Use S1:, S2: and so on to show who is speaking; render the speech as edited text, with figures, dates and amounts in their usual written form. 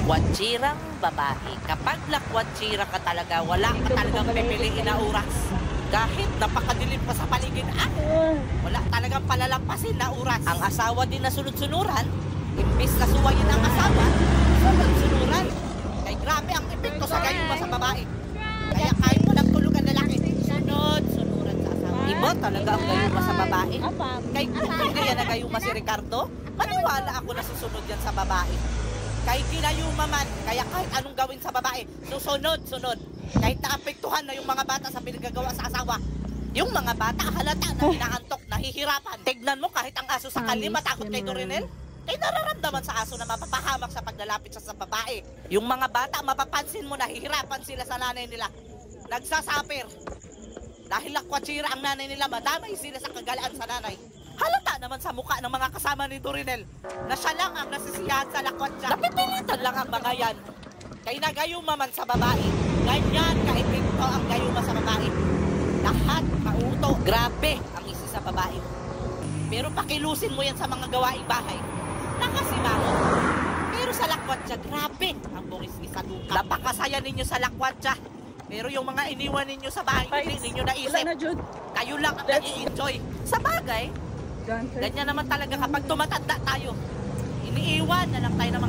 S1: Lakwatchirang babae. Kapag lakwatchira ka talaga, wala ka talagang pipiliin na oras. Kahit napakadilim pa sa paligid, wala talagang palalampasin na oras. Ang asawa din na sunod-sunuran, imbis na suwayin ang asawa, sunod-sunuran. Kaya grabe ang epekto sa gayuma sa babae. Kaya kahit walang tulog ang lalaki, sunod-sunuran sa asawa. Iba talaga ang gayuma sa babae. Kaya kung kaya na gayuma si Ricardo, maniwala ako na susunod yan sa babae. Kahit ginayuma man, kaya kahit anong gawin sa babae, susunod. Kahit naapektuhan na yung mga bata sa pinagagawa sa asawa, yung mga bata halata na hinaantok, nahihirapan. Tignan mo kahit ang aso sa kali matakot kay Dorinel, kaya nararamdaman sa aso na mapapahamak sa paglalapit siya sa babae. Yung mga bata, mapapansin mo, nahihirapan sila sa nanay nila. Nagsasapir. Dahil lakwatchira ang nanay nila, madamay sila sa kagalaan sa nanay. Halata naman sa mukha ng mga kasama ni Dorinel na siya lang ang nasisiyahan sa lakwatsa. Napipilitan lang ang mga yan. Kaya nagayuma man sa babae, ganyan ka-epekto ang gayuma sa babae. Lahat mauto, grabe ang isi sa babae. Pero pakilusin mo yan sa mga gawaing bahay, nakasimango. Pero sa lakwatsa, grabe ang buris ni Saduka. Napakasaya ninyo sa lakwatsa. Pero yung mga iniwan ninyo sa bahay, hindi ninyo naisip. Kayo lang ang nag-i-enjoy. Sa bagay, ganyan naman talaga kapag tumatanda tayo. Iniiwan na lang tayo ng mga